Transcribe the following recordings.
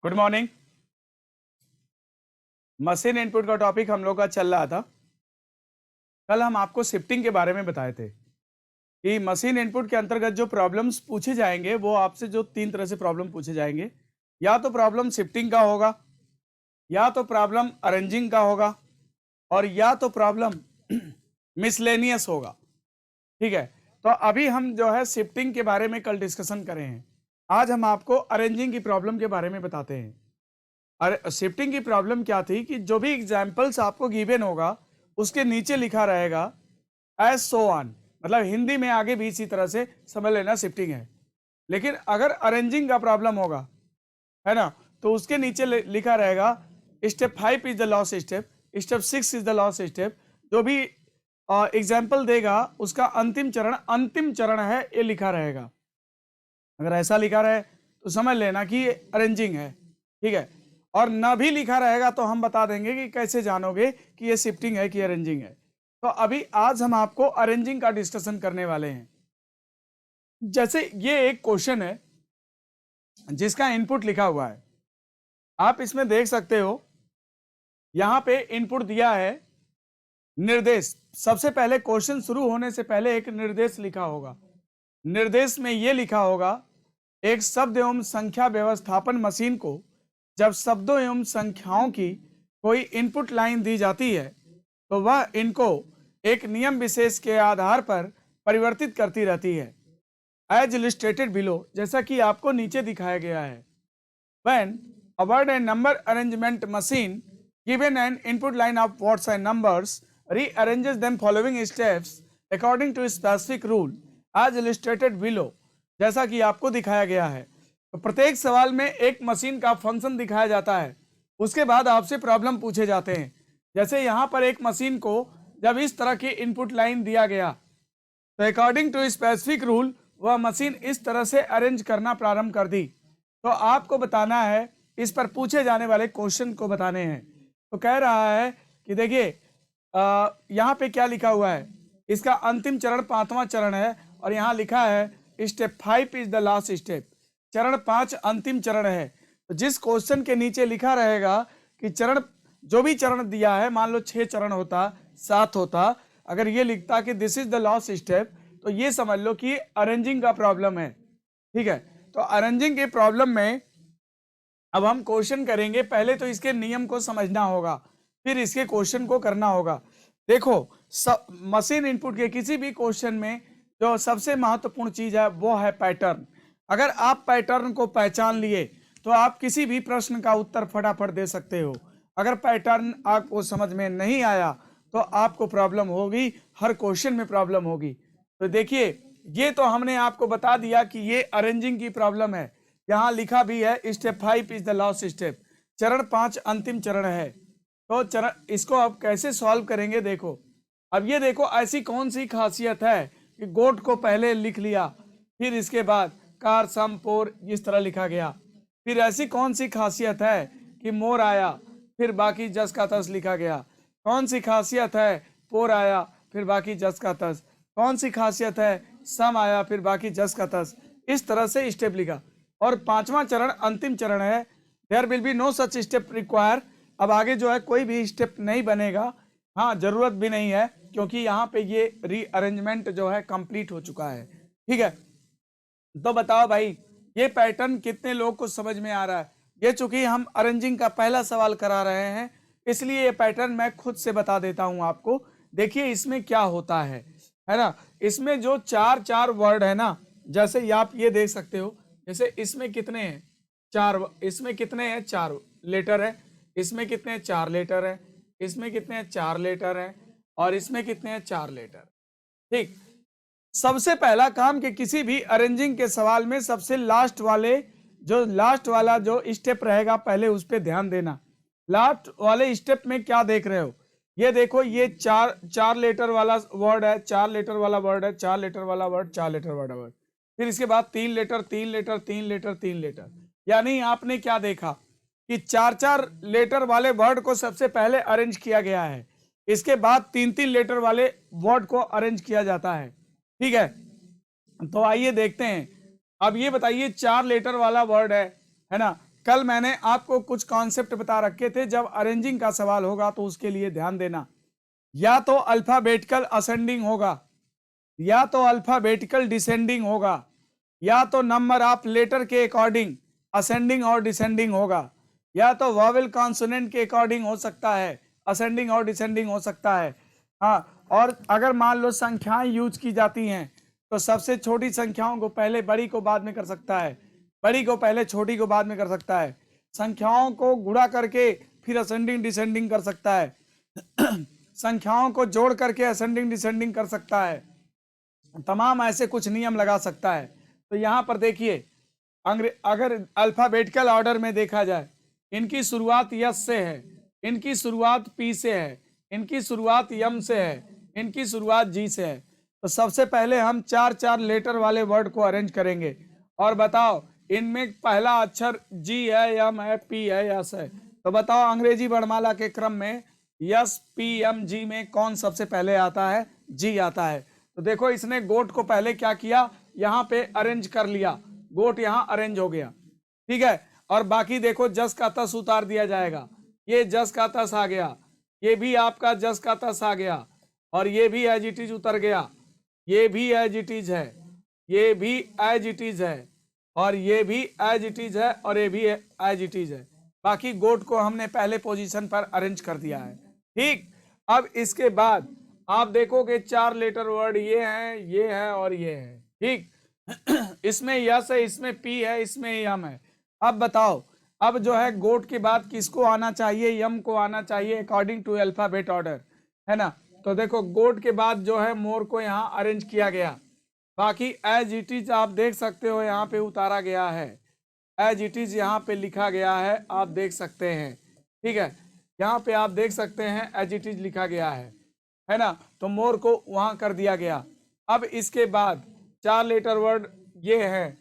Good morning. Machine input का topic हम लोग का चल रहा था। कल हम आपको शिफ्टिंग के बारे में बताए थे कि मशीन इनपुट के अंतर्गत जो प्रॉब्लम्स पूछे जाएंगे वो आपसे जो तीन तरह से प्रॉब्लम पूछे जाएंगे, या तो प्रॉब्लम शिफ्टिंग का होगा, या तो प्रॉब्लम अरेंजिंग का होगा, और या तो प्रॉब्लम मिसलेनियस होगा। ठीक है, तो अभी हम जो है शिफ्टिंग के बारे में कल डिस्कशन करें हैं। आज हम आपको अरेंजिंग की प्रॉब्लम के बारे में बताते हैं। अरे शिफ्टिंग की प्रॉब्लम क्या थी कि जो भी एग्जाम्पल्स आपको गिवन होगा उसके नीचे लिखा रहेगा एज सो ऑन, मतलब हिंदी में आगे भी इसी तरह से समझ लेना शिफ्टिंग है। लेकिन अगर अरेंजिंग का प्रॉब्लम होगा, है ना, तो उसके नीचे लिखा रहेगा step 5 is the lost step, step 6 is the lost step. जो भी एग्जाम्पल देगा उसका अंतिम चरण है, ये लिखा रहेगा। अगर ऐसा लिखा रहे तो समझ लेना कि ये अरेंजिंग है। ठीक है, और ना भी लिखा रहेगा तो हम बता देंगे कि कैसे जानोगे कि ये शिफ्टिंग है कि अरेंजिंग है। तो अभी आज हम आपको अरेंजिंग का डिस्कशन करने वाले हैं। जैसे ये एक क्वेश्चन है जिसका इनपुट लिखा हुआ है, आप इसमें देख सकते हो। यहां पे इनपुट दिया है निर्देश। सबसे पहले क्वेश्चन शुरू होने से पहले एक निर्देश लिखा होगा। निर्देश में यह लिखा होगा, एक शब्द एवं संख्या व्यवस्थापन मशीन को जब शब्दों एवं संख्याओं की कोई इनपुट लाइन दी जाती है तो वह इनको एक नियम विशेष के आधार पर परिवर्तित करती रहती है। एज इलिस्ट्रेटेड बिलो, जैसा कि आपको नीचे दिखाया गया है। When a word and number arrangement machine given an input line of words and numbers rearranges them following steps according to a specific rule as illustrated below, जैसा कि आपको दिखाया गया है। तो प्रत्येक सवाल में एक मशीन का फंक्शन दिखाया जाता है, उसके बाद आपसे प्रॉब्लम पूछे जाते हैं। जैसे यहाँ पर एक मशीन को जब इस तरह की इनपुट लाइन दिया गया तो अकॉर्डिंग टू स्पेसिफिक रूल वह मशीन इस तरह से अरेंज करना प्रारंभ कर दी। तो आपको बताना है, इस पर पूछे जाने वाले क्वेश्चन को बताने हैं। तो कह रहा है कि देखिए यहाँ पे क्या लिखा हुआ है, इसका अंतिम चरण 5वां चरण है, और यहाँ लिखा है step 5 is the last step. चरण 5 अंतिम चरण है। तो जिस क्वेश्चन के नीचे लिखा रहेगा कि चरण, जो भी चरण दिया है, मान लो 6 चरण होता, 7 होता, अगर ये लिखता कि this is the last step, तो ये समझ लो कि अरेंजिंग का प्रॉब्लम है। ठीक है, तो अरेंजिंग के प्रॉब्लम में अब हम क्वेश्चन करेंगे। पहले तो इसके नियम को समझना होगा, फिर इसके क्वेश्चन को करना होगा। देखो, मशीन इनपुट के किसी भी क्वेश्चन में जो सबसे महत्वपूर्ण चीज है वो है पैटर्न। अगर आप पैटर्न को पहचान लिए तो आप किसी भी प्रश्न का उत्तर फटाफट दे सकते हो। अगर पैटर्न आपको समझ में नहीं आया तो आपको प्रॉब्लम होगी, हर क्वेश्चन में प्रॉब्लम होगी। तो देखिए, ये तो हमने आपको बता दिया कि ये अरेंजिंग की प्रॉब्लम है। यहाँ लिखा भी है step 5 is the last step, चरण 5 अंतिम चरण है। तो चरण, इसको अब कैसे सॉल्व करेंगे, देखो। अब ये देखो, ऐसी कौन सी खासियत है कि गोट को पहले लिख लिया, फिर इसके बाद कार सम पोर इस तरह लिखा गया। फिर ऐसी कौन सी खासियत है कि मोर आया, फिर बाकी जस का तस लिखा गया। कौन सी खासियत है, पोर आया फिर बाकी जस का तस। कौन सी खासियत है, सम आया फिर बाकी जस का तस। इस तरह से स्टेप लिखा। और 5वां चरण अंतिम चरण है। There will be no such step require. अब आगे जो है कोई भी स्टेप नहीं बनेगा, हाँ जरूरत भी नहीं है, क्योंकि यहाँ पे ये रीअरेंजमेंट जो है कंप्लीट हो चुका है। ठीक है, तो बताओ भाई, ये पैटर्न कितने लोग को समझ में आ रहा है? ये चूंकि हम अरेंजिंग का पहला सवाल करा रहे हैं, इसलिए ये पैटर्न मैं खुद से बता देता हूं आपको। देखिए इसमें क्या होता है ना। इसमें जो 4 वर्ड है ना, जैसे आप ये देख सकते हो, जैसे इसमें कितने हैं, 4, इसमें कितने हैं, 4 लेटर है। इसमें कितने हैं, 4 लेटर है। इसमें कितने हैं, 4 लेटर है। और इसमें कितने हैं, 4 लेटर। ठीक, सबसे पहला काम कि किसी भी अरेंजिंग के सवाल में सबसे लास्ट वाला जो स्टेप रहेगा, पहले उस पर ध्यान देना। लास्ट वाले स्टेप में क्या देख रहे हो, ये देखो, ये 4 लेटर वाला वर्ड है, 4 लेटर वाला वर्ड है, 4 लेटर वाला वर्ड, 4 लेटर वाला वर्ड। फिर इसके बाद 3 लेटर 3 लेटर 3 लेटर 3 लेटर। यानी आपने क्या देखा कि 4 लेटर वाले वर्ड को सबसे पहले अरेंज किया गया है, इसके बाद 3 लेटर वाले वर्ड को अरेंज किया जाता है। ठीक है, तो आइए देखते हैं। अब ये बताइए, 4 लेटर वाला वर्ड है ना, कल मैंने आपको कुछ कॉन्सेप्ट बता रखे थे, जब अरेंजिंग का सवाल होगा तो उसके लिए ध्यान देना। या तो अल्फाबेटिकल असेंडिंग होगा, या तो अल्फाबेटिकल डिसेंडिंग होगा, या तो नंबर ऑफ लेटर के अकॉर्डिंग असेंडिंग और डिसेंडिंग होगा, या तो वॉवेल कॉन्सोनेंट के अकॉर्डिंग हो सकता है, असेंडिंग और डिसेंडिंग हो सकता है। हाँ, और अगर मान लो संख्याएं यूज की जाती हैं तो सबसे छोटी संख्याओं को पहले बड़ी को बाद में कर सकता है, बड़ी को पहले छोटी को बाद में कर सकता है, संख्याओं को गुणा करके फिर असेंडिंग डिसेंडिंग कर सकता है, संख्याओं को जोड़ करके असेंडिंग डिसेंडिंग कर सकता है, तमाम ऐसे कुछ नियम लगा सकता है। तो यहाँ पर देखिए, अगर अल्फाबेटिकल ऑर्डर में देखा जाए, इनकी शुरुआत यस से है, इनकी शुरुआत पी से है, इनकी शुरुआत यम से है, इनकी शुरुआत जी से है। तो सबसे पहले हम 4-4 लेटर वाले वर्ड को अरेंज करेंगे और बताओ इनमें पहला अक्षर जी है, यम है, पी है, यस है। तो बताओ अंग्रेजी वर्णमाला के क्रम में यस, पी, एम, जी में कौन सबसे पहले आता है? जी आता है। तो देखो इसने गोट को पहले क्या किया, यहाँ पे अरेंज कर लिया, गोट यहाँ अरेंज हो गया, ठीक है। और बाकी देखो जस का तस उतार दिया जाएगा, ये जस का तस आ गया, ये भी आपका जस का तस आ गया, और ये भी एज इट इज उतर गया, ये भी एज इट इज है, ये भी एज इट इज है, और ये भी एज इट इज है, और ये भी एज इट इज है। बाकी गोट को हमने पहले पोजीशन पर अरेंज कर दिया है, ठीक। अब इसके बाद आप देखोगे 4 लेटर वर्ड ये हैं, ये है और ये है, ठीक। इसमें यस है, इसमें पी है, इसमें यम है। अब बताओ, अब जो है गोट के बाद किसको आना चाहिए? यम को आना चाहिए अकॉर्डिंग टू अल्फाबेट ऑर्डर, है ना। तो देखो गोट के बाद जो है मोर को यहाँ अरेंज किया गया, बाकी एज इट इज आप देख सकते हो यहाँ पे उतारा गया है, एज इट इज यहाँ पे लिखा गया है, आप देख सकते हैं, ठीक है। यहाँ पे आप देख सकते हैं एज इट इज लिखा गया है ना। तो मोर को वहां कर दिया गया। अब इसके बाद 4 लेटर वर्ड ये है,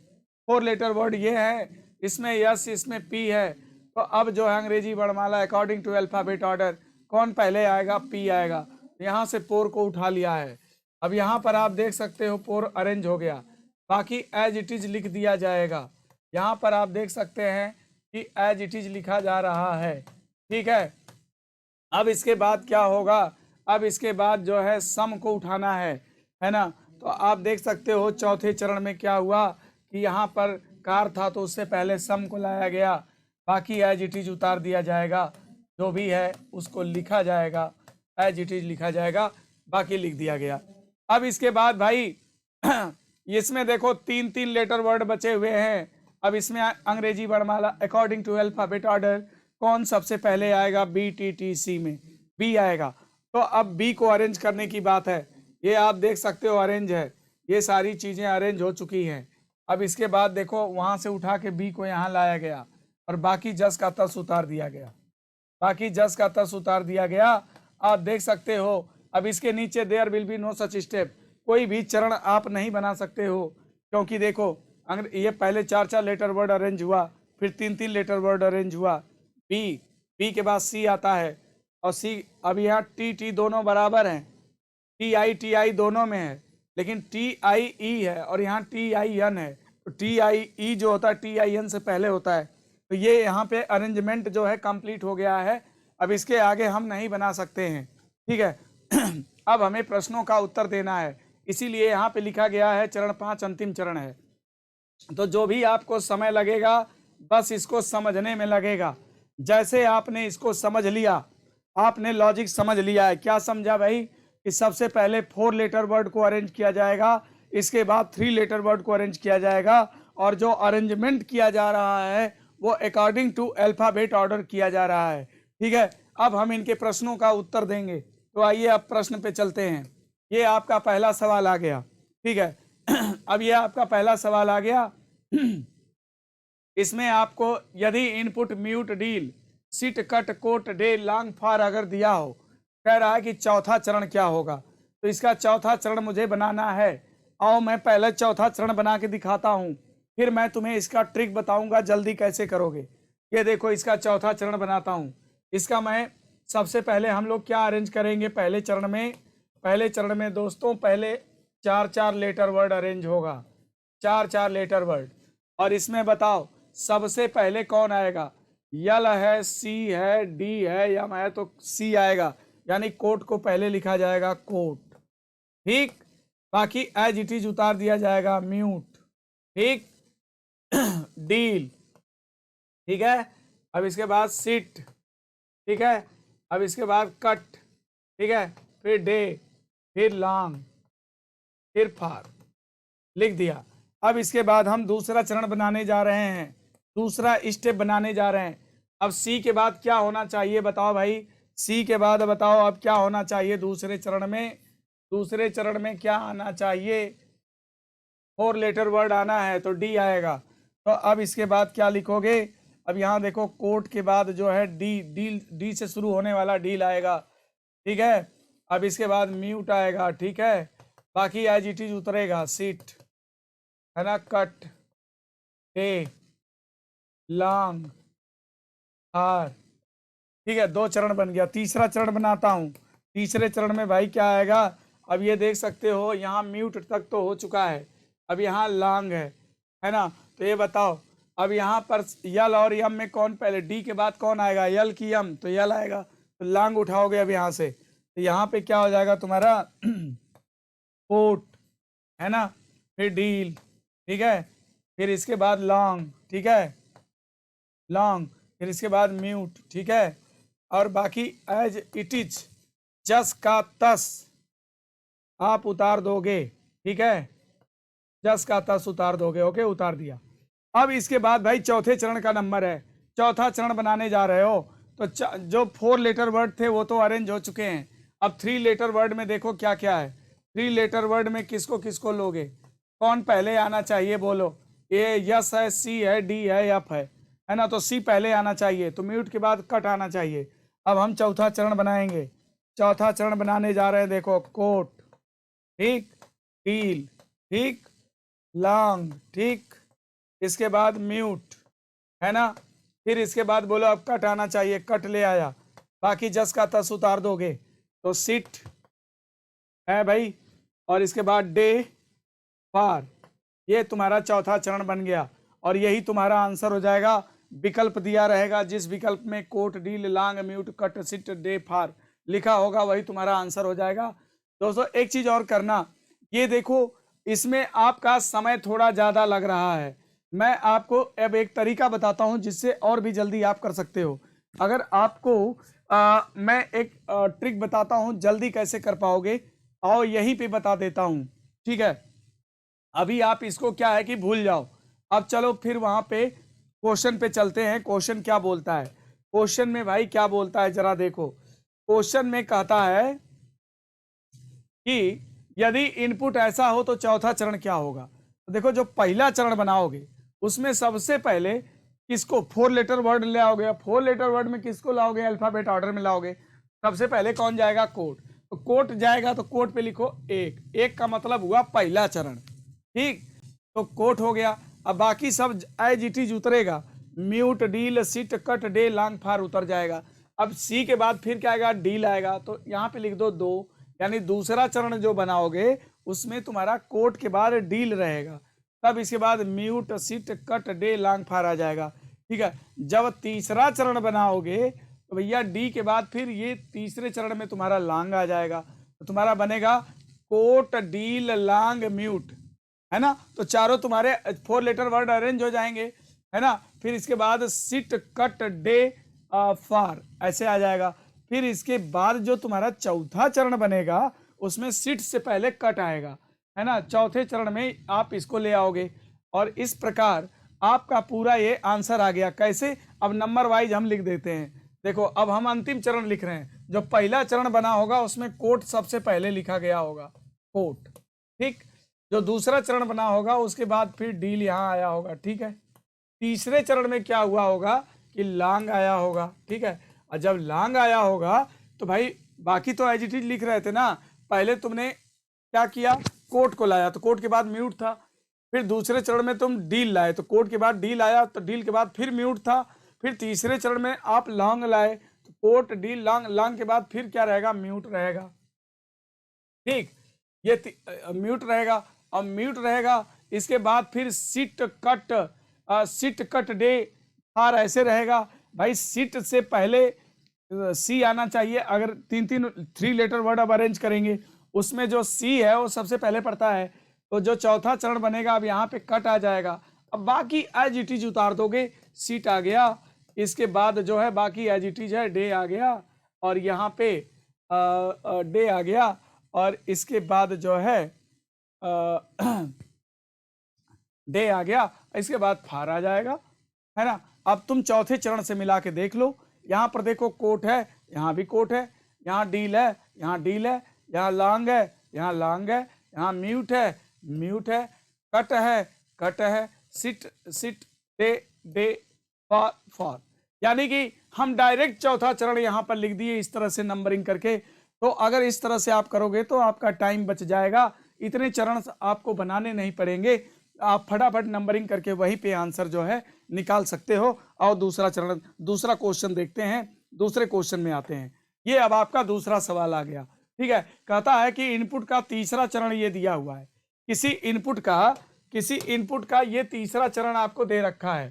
4 लेटर वर्ड ये है, इसमें यस, इसमें पी है। तो अब जो है अंग्रेजी वर्णमाला अकॉर्डिंग टू अल्फाबेट ऑर्डर कौन पहले आएगा? पी आएगा। यहाँ से पोर को उठा लिया है। अब यहाँ पर आप देख सकते हो पोर अरेंज हो गया, बाकी एज इट इज लिख दिया जाएगा। यहाँ पर आप देख सकते हैं कि एज इट इज लिखा जा रहा है, ठीक है। अब इसके बाद क्या होगा? अब इसके बाद जो है सम को उठाना है ना। तो आप देख सकते हो चौथे चरण में क्या हुआ कि यहाँ पर कार था तो उससे पहले सम को लाया गया, बाकी एज इट इज उतार दिया जाएगा, जो भी है उसको लिखा जाएगा, एज इट इज लिखा जाएगा, बाकी लिख दिया गया। अब इसके बाद भाई इसमें देखो 3-3 लेटर वर्ड बचे हुए हैं। अब इसमें अंग्रेजी वर्णमाला अकॉर्डिंग टू अल्फाबेट ऑर्डर कौन सबसे पहले आएगा? बी, टी, टी, सी में बी आएगा। तो अब बी को अरेंज करने की बात है। ये आप देख सकते हो अरेंज है, ये सारी चीज़ें अरेंज हो चुकी हैं। अब इसके बाद देखो वहाँ से उठा के बी को यहाँ लाया गया और बाकी जस का तस उतार दिया गया, बाकी जस का तस उतार दिया गया, आप देख सकते हो। अब इसके नीचे there will be no such step, कोई भी चरण आप नहीं बना सकते हो, क्योंकि देखो अगर ये पहले 4-4 लेटर वर्ड अरेंज हुआ, फिर 3-3 लेटर वर्ड अरेंज हुआ, बी के बाद सी आता है, और सी अब यहाँ टी दोनों बराबर हैं, टी आई दोनों में है, लेकिन TIE है और यहाँ TIN है। तो TIE जो होता है TIN से पहले होता है। तो ये यहाँ पे अरेंजमेंट जो है कंप्लीट हो गया है। अब इसके आगे हम नहीं बना सकते हैं, ठीक है। अब हमें प्रश्नों का उत्तर देना है, इसीलिए यहाँ पे लिखा गया है चरण 5 अंतिम चरण है। तो जो भी आपको समय लगेगा बस इसको समझने में लगेगा। जैसे आपने इसको समझ लिया, आपने लॉजिक समझ लिया है। क्या समझा भाई? कि सबसे पहले 4 लेटर वर्ड को अरेंज किया जाएगा, इसके बाद 3 लेटर वर्ड को अरेंज किया जाएगा, और जो अरेंजमेंट किया जा रहा है वो अकॉर्डिंग टू अल्फाबेट ऑर्डर किया जा रहा है, ठीक है। अब हम इनके प्रश्नों का उत्तर देंगे। तो आइए अब प्रश्न पे चलते हैं। ये आपका पहला सवाल आ गया, ठीक है। अब ये आपका पहला सवाल आ गया। इसमें आपको यदि input mute deal sit cut coat day long for अगर दिया हो, कह रहा है कि चौथा चरण क्या होगा। तो इसका चौथा चरण मुझे बनाना है। आओ मैं पहले चौथा चरण बना के दिखाता हूँ, फिर मैं तुम्हें इसका ट्रिक बताऊंगा जल्दी कैसे करोगे। ये देखो इसका चौथा चरण बनाता हूँ। इसका मैं सबसे पहले हम लोग क्या अरेंज करेंगे पहले चरण में दोस्तों, पहले 4-4 लेटर वर्ड अरेंज होगा, 4-4 लेटर वर्ड। और इसमें बताओ सबसे पहले कौन आएगा? यल है, सी है, डी है, यम है, तो सी आएगा, यानी कोट को पहले लिखा जाएगा कोट। ठीक, बाकी एज इट इज उतार दिया जाएगा म्यूट। ठीक, डील, ठीक है। अब इसके बाद सिट, ठीक है। अब इसके बाद कट, ठीक है, फिर डे, फिर लॉन्ग, फिर फार, लिख दिया। अब इसके बाद हम दूसरा चरण बनाने जा रहे हैं, दूसरा स्टेप बनाने जा रहे हैं। अब सी के बाद क्या होना चाहिए बताओ भाई? सी के बाद बताओ अब क्या होना चाहिए दूसरे चरण में? दूसरे चरण में क्या आना चाहिए? 4 लेटर वर्ड आना है तो डी आएगा। तो अब इसके बाद क्या लिखोगे? अब यहाँ देखो कोट के बाद जो है डी, डील, डी से शुरू होने वाला डील आएगा, ठीक है। अब इसके बाद म्यूट आएगा, ठीक है। बाकी एज इट इज उतरेगा, सीट है ना, कट, डे, लॉन्ग, हार, ठीक है। 2 चरण बन गया। तीसरा चरण बनाता हूं। तीसरे चरण में भाई क्या आएगा? अब ये देख सकते हो यहाँ म्यूट तक तो हो चुका है, अब यहाँ लॉन्ग है ना। तो ये बताओ अब यहाँ पर यल और यम में कौन पहले? डी के बाद कौन आएगा? यल की यम, तो यल आएगा। तो लॉन्ग उठाओगे अब यहाँ से, तो यहाँ पे क्या हो जाएगा तुम्हारा? कोट, है ना, फिर डील, ठीक है, फिर इसके बाद लॉन्ग, ठीक है, लॉन्ग, फिर इसके बाद म्यूट, ठीक है। और बाकी एज इट इज, जस का तस आप उतार दोगे, ठीक है, जस का तस उतार दोगे। ओके, उतार दिया। अब इसके बाद भाई चौथे चरण का नंबर है, चौथा चरण बनाने जा रहे हो। तो जो 4 लेटर वर्ड थे वो तो अरेंज हो चुके हैं। अब 3 लेटर वर्ड में देखो क्या क्या है। 3 लेटर वर्ड में किसको किसको लोगे? कौन पहले आना चाहिए बोलो? ए यस है, सी है, डी है, एफ है ना। तो सी पहले आना चाहिए, तो म्यूट के बाद कट आना चाहिए। अब हम चौथा चरण बनाएंगे। चौथा चरण बनाने जा रहे हैं, देखो कोट, ठीक, डील, ठीक, लॉन्ग, ठीक, इसके बाद म्यूट, है ना। फिर इसके बाद बोलो अब कट आना चाहिए, कट ले आया। बाकी जस का तस उतार दोगे तो सिट है भाई, और इसके बाद डे, फार। ये तुम्हारा चौथा चरण बन गया, और यही तुम्हारा आंसर हो जाएगा। विकल्प दिया रहेगा, जिस विकल्प में coat, deal, long, mute, cut, sit, day, far लिखा होगा वही तुम्हारा आंसर हो जाएगा। दोस्तों एक चीज और करना, ये देखो इसमें आपका समय थोड़ा ज्यादा लग रहा है। मैं आपको अब एक तरीका बताता हूं जिससे और भी जल्दी आप कर सकते हो। अगर आपको मैं एक ट्रिक बताता हूं जल्दी कैसे कर पाओगे, और यहीं पे बता देता हूं, ठीक है। अभी आप इसको क्या है कि भूल जाओ। अब चलो फिर वहां पे क्वेश्चन पे चलते हैं। क्वेश्चन क्या बोलता है? क्वेश्चन में भाई क्या बोलता है जरा देखो। क्वेश्चन में कहता है कि यदि इनपुट ऐसा हो तो चौथा चरण क्या होगा। तो देखो जो पहला चरण बनाओगे उसमें सबसे पहले किसको? 4 लेटर वर्ड ले आओगे। 4 लेटर वर्ड में किसको लाओगे? अल्फाबेट ऑर्डर में लाओगे। सबसे पहले कौन जाएगा? कोट। तो कोट जाएगा तो कोट पे लिखो एक। एक का मतलब हुआ पहला चरण, ठीक। तो कोट हो गया। अब बाकी सब एज इट इज उतरेगा। Mute, deal, sit, cut, day, long, far उतर जाएगा। अब सी के बाद फिर क्या आएगा? डील आएगा। तो यहाँ पे लिख दो 2, यानी दूसरा चरण जो बनाओगे उसमें तुम्हारा कोट के बाद डील रहेगा। तब इसके बाद mute, sit, cut, day, long, far आ जाएगा, ठीक है। जब तीसरा चरण बनाओगे तो भैया डी के बाद फिर ये तीसरे चरण में तुम्हारा लॉन्ग आ जाएगा। तो तुम्हारा बनेगा कोट, डील, लॉन्ग, म्यूट, है ना। तो चारों तुम्हारे 4 लेटर वर्ड अरेंज हो जाएंगे, है ना। फिर इसके बाद सिट, कट, डे, फार ऐसे आ जाएगा। फिर इसके बाद जो तुम्हारा चौथा चरण बनेगा उसमें सिट से पहले कट आएगा, है ना। चौथे चरण में आप इसको ले आओगे, और इस प्रकार आपका पूरा ये आंसर आ गया। कैसे? अब नंबर वाइज हम लिख देते हैं। देखो अब हम अंतिम चरण लिख रहे हैं। जो पहला चरण बना होगा उसमें कोट सबसे पहले लिखा गया होगा, कोट, ठीक। जो दूसरा चरण बना होगा उसके बाद फिर डील यहाँ आया होगा, ठीक है। तीसरे चरण में क्या हुआ होगा कि लॉन्ग आया होगा, ठीक है। और जब लॉन्ग आया होगा तो भाई बाकी तो एज इट इज लिख रहे थे ना। पहले तुमने क्या किया? कोट को लाया, तो कोट के बाद म्यूट था। फिर दूसरे चरण में तुम डील लाए, तो कोट के बाद डील आया, तो डील के बाद फिर म्यूट था। फिर तीसरे चरण में आप लॉन्ग लाए, तो कोट, डील, लॉन्ग, लॉन्ग के बाद फिर क्या रहेगा? म्यूट रहेगा, ठीक। ये म्यूट रहेगा। अब म्यूट रहेगा, इसके बाद फिर sit, cut, sit cut day थार ऐसे रहेगा भाई। सिट से पहले सी आना चाहिए। अगर तीन तीन 3 लेटर वर्ड अब अरेंज करेंगे उसमें जो सी है वो सबसे पहले पड़ता है, तो जो चौथा चरण बनेगा अब यहाँ पे कट आ जाएगा। अब बाकी एज इट इज उतार दोगे, सीट आ गया, इसके बाद जो है बाकी एज इट इज है, डे आ गया और यहाँ पे डे आ गया और इसके बाद जो है डे आ गया, इसके बाद फार आ जाएगा, है ना। अब तुम चौथे चरण से मिला के देख लो। यहाँ पर देखो कोट है, यहाँ भी कोट है, यहाँ डील है, यहाँ डील है, यहाँ लॉन्ग है, यहाँ लॉन्ग है, यहाँ म्यूट है, म्यूट है, कट है, कट है, sit sit, day day, for for. यानी कि हम डायरेक्ट चौथा चरण यहाँ पर लिख दिए इस तरह से नंबरिंग करके। तो अगर इस तरह से आप करोगे तो आपका टाइम बच जाएगा, इतने चरण आपको बनाने नहीं पड़ेंगे, आप फटाफट नंबरिंग करके वहीं पे आंसर जो है निकाल सकते हो। और दूसरा चरण, दूसरा क्वेश्चन देखते हैं, दूसरे क्वेश्चन में आते हैं। ये अब आपका दूसरा सवाल आ गया, ठीक है। कहता है कि इनपुट का तीसरा चरण ये दिया हुआ है, किसी इनपुट का ये तीसरा चरण आपको दे रखा है,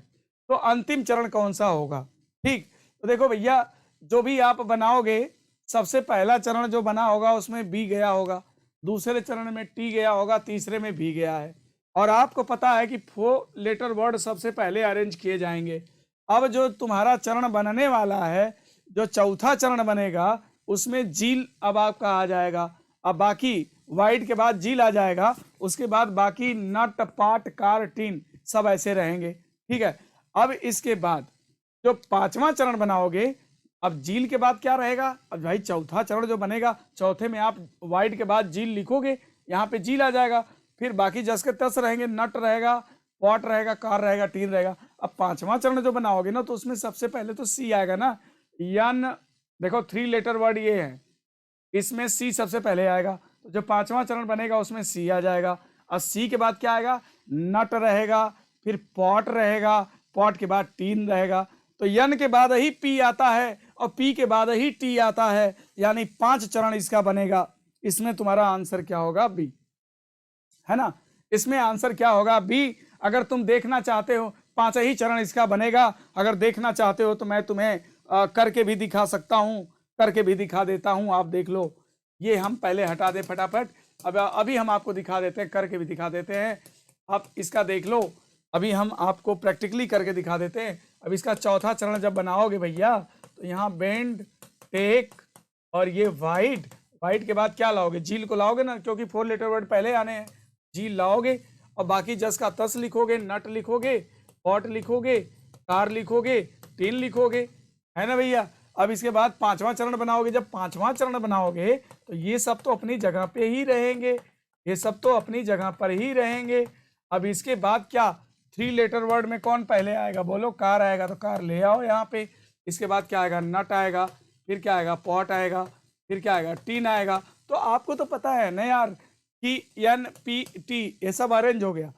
तो अंतिम चरण कौन सा होगा। ठीक, तो देखो भैया जो भी आप बनाओगे, सबसे पहला चरण जो बना होगा उसमें बी गया होगा, दूसरे चरण में टी गया होगा, तीसरे में भी गया है। और आपको पता है कि 4 लेटर वर्ड सबसे पहले अरेंज किए जाएंगे। अब जो तुम्हारा चरण बनने वाला है, जो चौथा चरण बनेगा उसमें जील अब आपका आ जाएगा। अब बाकी वाइट के बाद जील आ जाएगा, उसके बाद बाकी नट पाट कार टीन सब ऐसे रहेंगे, ठीक है। अब इसके बाद जो पांचवा चरण बनाओगे, अब जील के बाद क्या रहेगा, अब भाई चौथा चरण जो बनेगा, चौथे में आप वाइट के बाद जील लिखोगे, यहाँ पे जील आ जाएगा, फिर बाकी जस के तस रहेंगे, नट रहेगा, पॉट रहेगा, कार रहेगा, टीन रहेगा। अब पांचवा चरण जो बनाओगे ना, तो उसमें सबसे पहले तो सी आएगा ना, यन, देखो 3 लेटर वर्ड ये है, इसमें सी सबसे पहले आएगा, तो जो पांचवा चरण बनेगा उसमें सी आ जाएगा। और सी के बाद क्या आएगा, नट रहेगा, फिर पॉट रहेगा, पॉट के बाद टीन रहेगा, तो यन के बाद ही पी आता है और पी के बाद ही टी आता है, यानी 5 चरण इसका बनेगा। इसमें तुम्हारा आंसर क्या होगा, बी, है ना। इसमें आंसर क्या होगा, बी। अगर तुम देखना चाहते हो 5 ही चरण इसका बनेगा, अगर देखना चाहते हो तो मैं तुम्हें करके भी दिखा सकता हूं, करके भी दिखा देता हूं, आप देख लो। ये हम पहले हटा दे फटाफट, अब अभी हम आपको दिखा देते हैं, करके भी दिखा देते हैं। आप इसका देख लो, अभी हम आपको प्रैक्टिकली करके दिखा देते हैं। अब इसका चौथा चरण जब बनाओगे भैया, तो यहाँ बेंड, टेक और ये वाइट, वाइट के बाद क्या लाओगे, जील को लाओगे ना, क्योंकि 4 लेटर वर्ड पहले आने हैं, जील लाओगे और बाकी जस का तस लिखोगे, नट लिखोगे, पॉट लिखोगे, कार लिखोगे, टीन लिखोगे, है ना भैया। अब इसके बाद पांचवा चरण बनाओगे, जब पांचवा चरण बनाओगे तो ये सब तो अपनी जगह पे ही रहेंगे, ये सब तो अपनी जगह पर ही रहेंगे। अब इसके बाद क्या, 3 लेटर वर्ड में कौन पहले आएगा, बोलो, कार आएगा, तो कार ले आओ यहाँ पे। इसके बाद क्या आएगा, नट आएगा, फिर क्या आएगा, पॉट आएगा, फिर क्या आएगा, टीन आएगा। तो आपको तो पता है ना यार कि एन पी टी ये सब अरेंज हो गया।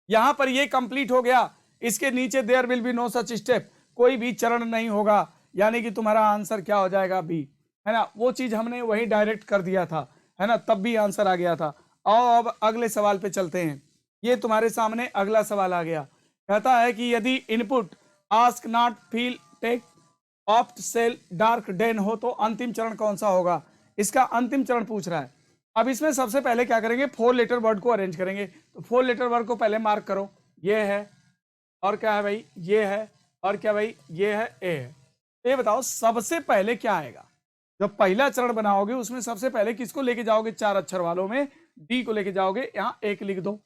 यहां पर ये कंप्लीट हो गया, इसके नीचे there will be no such step, कोई भी चरण नहीं होगा, यानी कि तुम्हारा आंसर क्या हो जाएगा, बी, है ना। वो चीज हमने वही डायरेक्ट कर दिया था, है ना, तब भी आंसर आ गया था। और अब अगले सवाल पे चलते हैं। ये तुम्हारे सामने अगला सवाल आ गया, कहता है कि यदि input ask not feel take opt sell dark then हो तो अंतिम चरण कौन सा होगा। इसका अंतिम चरण पूछ रहा है। अब इसमें सबसे पहले क्या करेंगे, 4 लेटर वर्ड को अरेंज करेंगे। तो 4 लेटर वर्ड को पहले मार्क करो, ये है, और क्या है भाई, ये है, और क्या भाई, ये है, ए है। ये बताओ सबसे पहले क्या आएगा, जब पहला चरण बनाओगे उसमें सबसे पहले किसको लेके जाओगे, 4 अक्षर वालों में डी को लेके जाओगे, यहाँ एक लिख दो।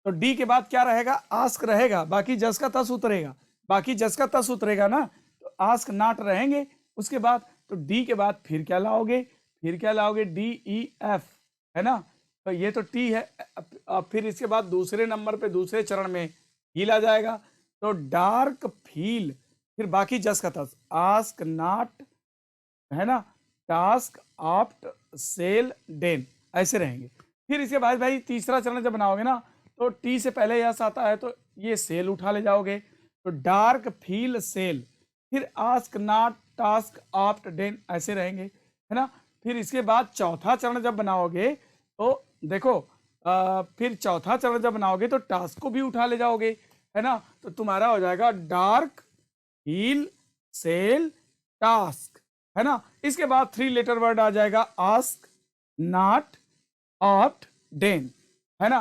तो डी के बाद क्या रहेगा, आस्क रहेगा, बाकी जस का तस उतरेगा, बाकी जस का तस उतरेगा ना, तो आस्क नॉट रहेंगे। उसके बाद तो डी के बाद फिर क्या लाओगे, फिर क्या लाओगे, डी ई एफ, है ना। तो ये तो टी है। अब फिर इसके बाद दूसरे नंबर पे दूसरे चरण में फील आ जाएगा, तो डार्क फील, फिर बाकी जस का तस, आस्क नॉट, है ना, टास्क ऑप्ट सेल डेन, ऐसे रहेंगे। फिर इसके बाद भाई तीसरा चरण जब बनाओगे ना, तो टी से पहले यस आता है, तो ये सेल उठा ले जाओगे, तो डार्क फील सेल, फिर ask not task opt then, ऐसे रहेंगे, है ना। फिर इसके बाद चौथा चरण जब बनाओगे तो देखो फिर चौथा चरण जब बनाओगे तो टास्क को भी उठा ले जाओगे, है ना। तो तुम्हारा हो जाएगा डार्क, हील, सेल, टास्क, है ना। इसके बाद 3 लेटर वर्ड आ जाएगा आस्क, नॉट, ऑप्ट, डेन, है ना।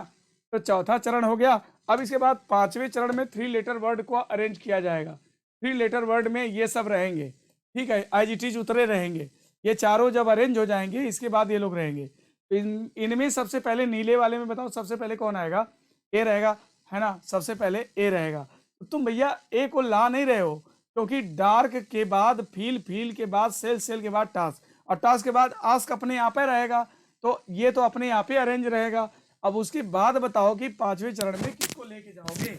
तो चौथा चरण हो गया। अब इसके बाद 5वें चरण में 3 लेटर वर्ड को अरेंज किया जाएगा। 3 लेटर वर्ड में ये सब रहेंगे, ठीक है, एज इट इज उतरे रहेंगे। ये चारों जब अरेंज हो जाएंगे इसके बाद ये लोग रहेंगे। तो इनमें सबसे पहले नीले वाले में बताओ सबसे पहले कौन आएगा? ए रहेगा, है ना। सबसे पहले ए रहेगा। तो तुम भैया ए को ला नहीं रहे हो, क्योंकि डार्क के बाद फील, फील के बाद सेल, सेल के बाद टास्क, और टास्क के बाद आस्क अपने आप ही रहेगा। तो ये तो अपने आप ही अरेंज रहेगा। अब उसके बाद बताओ कि 5वें चरण में किसको लेके जाओगे?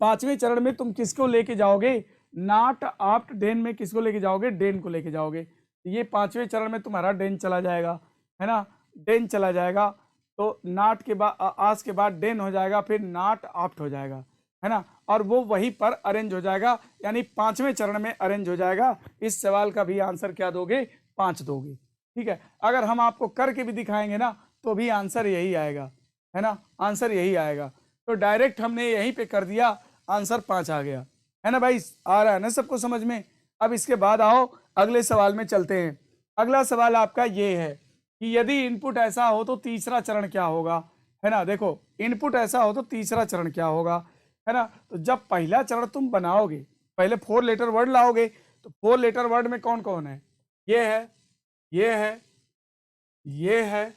5वें चरण में तुम किसको लेके जाओगे? नॉट, ऑप्ट, डेन में किसको लेके जाओगे? डेन को लेके जाओगे। ये 5वें चरण में तुम्हारा डेन चला जाएगा, है ना। डेन चला जाएगा तो नॉट के बाद आस्क के बाद डेन हो जाएगा, फिर नॉट, ऑप्ट हो जाएगा, है ना। और वो वहीं पर अरेंज हो जाएगा, यानी 5वें चरण में अरेंज हो जाएगा। इस सवाल का भी आंसर क्या दोगे? 5 दोगे, ठीक है। अगर हम आपको करके भी दिखाएंगे ना तो भी आंसर यही आएगा, है ना। आंसर यही आएगा। तो डायरेक्ट हमने यहीं पे कर दिया, आंसर 5 आ गया, है ना भाई। आ रहा है ना सबको समझ में? अब इसके बाद आओ अगले सवाल में चलते हैं। अगला सवाल आपका ये है कि यदि इनपुट ऐसा हो तो तीसरा चरण क्या होगा, है ना। देखो, इनपुट ऐसा हो तो तीसरा चरण क्या होगा, है ना। तो जब पहला चरण तुम बनाओगे, पहले 4 लेटर वर्ड लाओगे। तो 4 लेटर वर्ड में कौन कौन है? ये है, ये है, ये है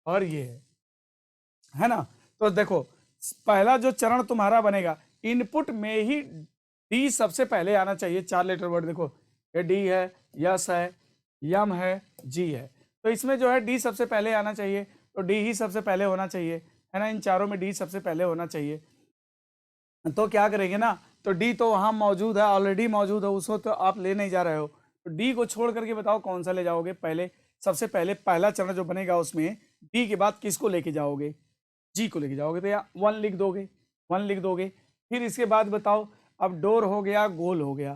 और ये है ना। तो देखो, पहला जो चरण तुम्हारा बनेगा, इनपुट में ही डी सबसे पहले आना चाहिए। 4 लेटर वर्ड देखो, ये डी है, यस है, यम है, जी है। तो इसमें जो है डी सबसे पहले आना चाहिए, तो डी ही सबसे पहले होना चाहिए, है ना। इन चारों में डी सबसे पहले होना चाहिए। तो क्या करेंगे ना, तो डी तो वहाँ मौजूद है, ऑलरेडी मौजूद है, उसको तो आप ले नहीं जा रहे हो। तो डी को छोड़ करके बताओ कौन सा ले जाओगे? पहले सबसे पहले पहला चरण जो बनेगा उसमें डी के बाद किसको लेके जाओगे? जी को लेके जाओगे। तो या 1 लिख दोगे, 1 लिख दोगे। फिर इसके बाद बताओ, अब डोर हो गया, गोल हो गया,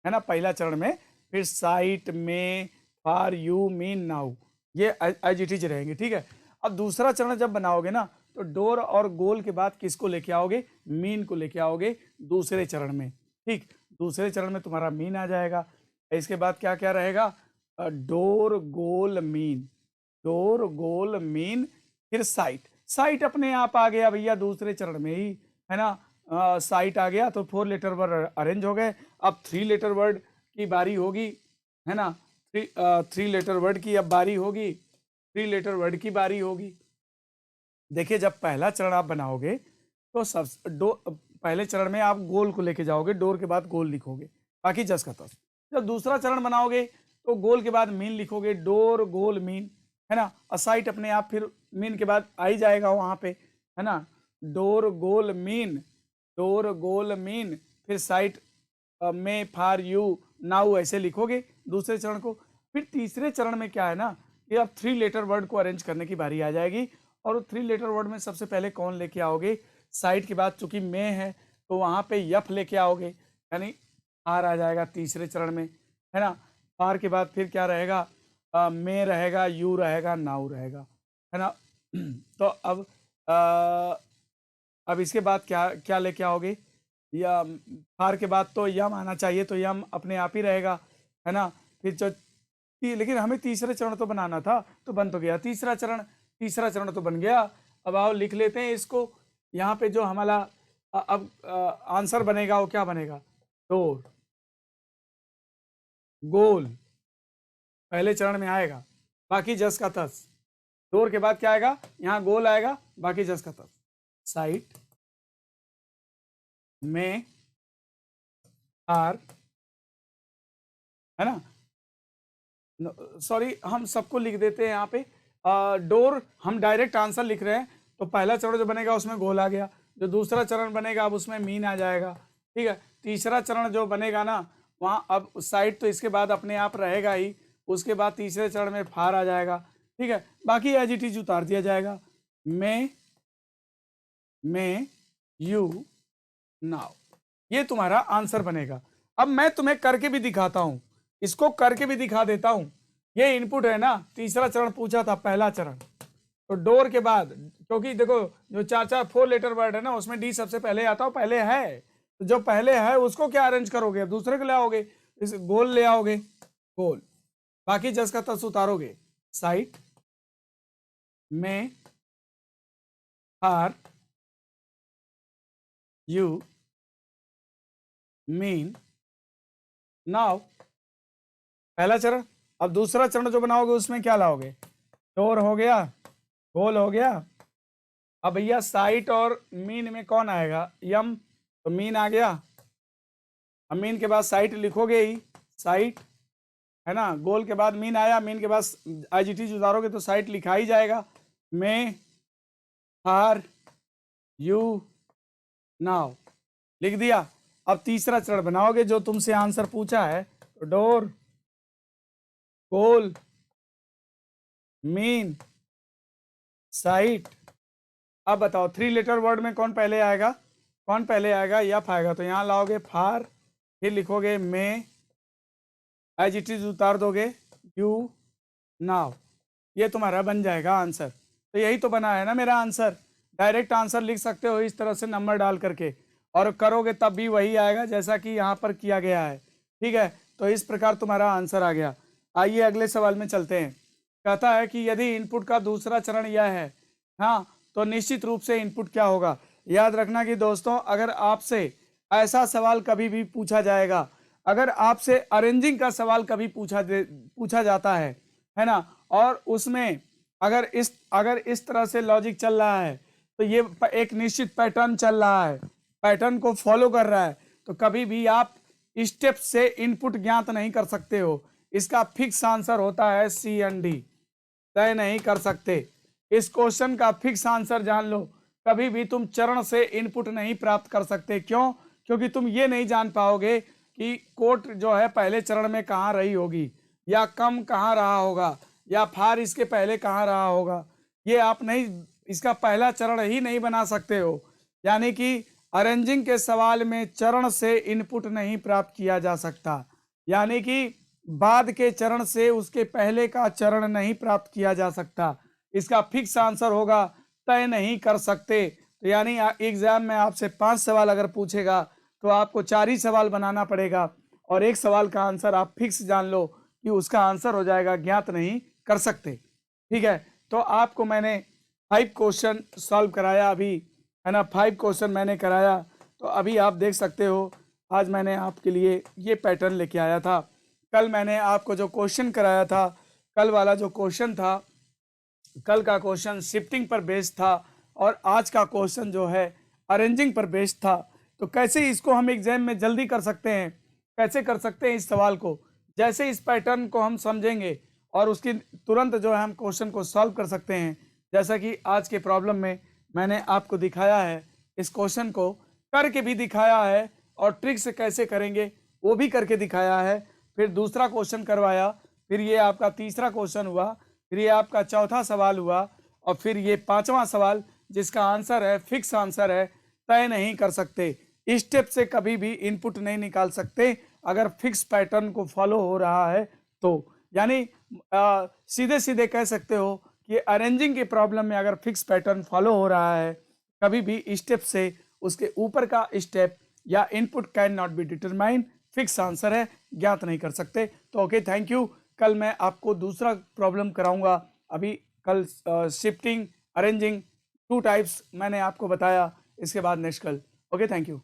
है ना, पहला चरण में। फिर साइट, में, फॉर, यू, मीन, नाउ, ये एज इट इज रहेंगे, ठीक है। अब दूसरा चरण जब बनाओगे ना तो डोर और गोल के बाद किसको लेके आओगे? मीन को लेके आओगे दूसरे चरण में, ठीक। दूसरे चरण में तुम्हारा मीन आ जाएगा। इसके बाद क्या क्या रहेगा? डोर, गोल, मीन, डोर, गोल, मीन, फिर साइट। साइट अपने आप आ गया भैया दूसरे चरण में ही, है ना। साइट आ गया तो 4 लेटर वर्ड अरेंज हो गए। अब 3 लेटर वर्ड की बारी होगी, है ना। 3 लेटर वर्ड की अब बारी होगी, 3 लेटर वर्ड की बारी होगी। देखिए, जब पहला चरण आप बनाओगे तो पहले चरण में आप गोल को लेके जाओगे, डोर के बाद गोल लिखोगे, बाकी जस का तस। जब दूसरा चरण बनाओगे तो गोल के बाद मीन लिखोगे, डोर, गोल, मीन, है ना। और साइट अपने आप फिर मीन के बाद आ ही जाएगा वहां पे, है ना। डोर, गोल, मीन, डोर, गोल, मीन, फिर साइट में, फॉर, यू, नाउ, ऐसे लिखोगे दूसरे चरण को। फिर तीसरे चरण में क्या है ना, ये अब 3 लेटर वर्ड को अरेंज करने की बारी आ जाएगी। और 3 लेटर वर्ड में सबसे पहले कौन लेके आओगे? साइट के बाद चूंकि में है तो वहां पे यफ लेके आओगे, यानी आर आ जाएगा तीसरे चरण में, है ना। आर के बाद फिर क्या रहेगा? में रहेगा, यू रहेगा, नाउ रहेगा, है ना। तो अब इसके बाद क्या क्या लेके आओगे? या फार के बाद तो यम आना चाहिए, तो यम अपने आप ही रहेगा, है ना। फिर जो लेकिन हमें तीसरे चरण तो बनाना था, तो बन तो गया तीसरा चरण, तीसरा चरण तो बन गया। अब आओ लिख लेते हैं इसको। यहाँ पे जो हमारा अब आंसर बनेगा वो क्या बनेगा? डोर, गोल पहले चरण में आएगा, बाकी जस का तस। डोर के बाद क्या आएगा? यहाँ गोल आएगा, बाकी जस का तस। साइट, में, आर, है ना। सॉरी, हम सबको लिख देते हैं यहाँ पे। डोर हम डायरेक्ट आंसर लिख रहे हैं, तो पहला चरण जो बनेगा उसमें गोल आ गया। जो दूसरा चरण बनेगा अब उसमें मीन आ जाएगा, ठीक है। तीसरा चरण जो बनेगा ना, वहाँ अब साइड तो इसके बाद अपने आप रहेगा ही। उसके बाद तीसरे चरण में फार आ जाएगा, ठीक है। बाकी एज इट इज उतार दिया जाएगा। में, यू, नाउ, ये तुम्हारा आंसर बनेगा। अब मैं तुम्हें करके भी दिखाता हूं, इसको करके भी दिखा देता हूं। ये इनपुट है ना, तीसरा चरण पूछा था, पहला चरण, तो डोर के बाद, क्योंकि देखो जो 4 लेटर वर्ड है ना उसमें डी सबसे पहले आता है, पहले है, तो जो पहले है उसको क्या अरेंज करोगे, दूसरे को ले आओगे, इस गोल ले आओगे, गोल, बाकी जस का तस उतारोगे, साइट में आर यू मीन नाउ, पहला चरण। अब दूसरा चरण जो बनाओगे उसमें क्या लाओगे, डोर हो गया, गोल हो गया। अब भैया साइट और मीन में कौन आएगा, यम, तो मीन आ गया। अब मीन के बाद साइट लिखोगे ही, साइट है ना, गोल के बाद मीन आया, मीन के बाद आईजीटी उतारोगे तो साइट लिखा ही जाएगा, में आर यू नाउ, लिख दिया। अब तीसरा चरण बनाओगे जो तुमसे आंसर पूछा है, तो डोर, गोल, मीन, साइट। अब बताओ 3 लेटर वर्ड में कौन पहले आएगा, कौन पहले आएगा, यफ आएगा, तो यहां लाओगे फार, फिर लिखोगे में, एडजेक्टिव उतार दोगे, यू नाउ, ये तुम्हारा बन जाएगा आंसर। तो यही तो बना है ना मेरा आंसर। डायरेक्ट आंसर लिख सकते हो इस तरह से नंबर डाल करके, और करोगे तब भी वही आएगा जैसा कि यहाँ पर किया गया है, ठीक है। तो इस प्रकार तुम्हारा आंसर आ गया। आइए अगले सवाल में चलते हैं। कहता है कि यदि इनपुट का दूसरा चरण यह है, हाँ, तो निश्चित रूप से इनपुट क्या होगा। याद रखना कि दोस्तों अगर आपसे ऐसा सवाल कभी भी पूछा जाएगा, अगर आपसे अरेंजिंग का सवाल कभी पूछा जाता है ना, और उसमें अगर इस तरह से लॉजिक चल रहा है, तो ये एक निश्चित पैटर्न चल रहा है, पैटर्न को फॉलो कर रहा है, तो कभी भी आप स्टेप से इनपुट ज्ञात नहीं कर सकते हो। इसका फिक्स आंसर होता है सी एंड डी, तय नहीं कर सकते। इस क्वेश्चन का फिक्स आंसर जान लो, कभी भी तुम चरण से इनपुट नहीं प्राप्त कर सकते। क्यों? क्योंकि तुम ये नहीं जान पाओगे कि कोट जो है पहले चरण में कहाँ रही होगी, या कम कहाँ रहा होगा, या फार इसके पहले कहाँ रहा होगा। ये आप नहीं, इसका पहला चरण ही नहीं बना सकते हो। यानी कि अरेंजिंग के सवाल में चरण से इनपुट नहीं प्राप्त किया जा सकता, यानी कि बाद के चरण से उसके पहले का चरण नहीं प्राप्त किया जा सकता। इसका फिक्स आंसर होगा तय नहीं कर सकते। तो यानी एग्जाम में आपसे 5 सवाल अगर पूछेगा तो आपको 4 ही सवाल बनाना पड़ेगा, और एक सवाल का आंसर आप फिक्स जान लो कि उसका आंसर हो जाएगा ज्ञात नहीं कर सकते, ठीक है। तो आपको मैंने 5 क्वेश्चन सॉल्व कराया अभी, है ना, 5 क्वेश्चन मैंने कराया। तो अभी आप देख सकते हो आज मैंने आपके लिए ये पैटर्न लेके आया था। कल मैंने आपको जो क्वेश्चन कराया था, कल वाला जो क्वेश्चन था, कल का क्वेश्चन शिफ्टिंग पर बेस्ड था, और आज का क्वेश्चन जो है अरेंजिंग पर बेस्ड था। तो कैसे इसको हम एग्जाम में जल्दी कर सकते हैं, कैसे कर सकते हैं इस सवाल को, जैसे इस पैटर्न को हम समझेंगे और उसकी तुरंत जो है हम क्वेश्चन को सॉल्व कर सकते हैं। जैसा कि आज के प्रॉब्लम में मैंने आपको दिखाया है, इस क्वेश्चन को करके भी दिखाया है, और ट्रिक से कैसे करेंगे वो भी करके दिखाया है। फिर दूसरा क्वेश्चन करवाया, फिर ये आपका तीसरा क्वेश्चन हुआ, फिर ये आपका चौथा सवाल हुआ, और फिर ये 5वां सवाल जिसका आंसर है, फिक्स आंसर है, तय नहीं कर सकते। स्टेप से कभी भी इनपुट नहीं निकाल सकते अगर फिक्स पैटर्न को फॉलो हो रहा है तो। यानी सीधे सीधे कह सकते हो कि अरेंजिंग के प्रॉब्लम में अगर फिक्स पैटर्न फॉलो हो रहा है, कभी भी स्टेप से उसके ऊपर का स्टेप या input can not be determine, fix answer है, ज्ञात नहीं कर सकते। तो ओके, थैंक यू। कल मैं आपको दूसरा प्रॉब्लम कराऊंगा। अभी कल शिफ्टिंग, अरेंजिंग, 2 टाइप्स मैंने आपको बताया, इसके बाद नेक्स्ट कल। Okay, thank you.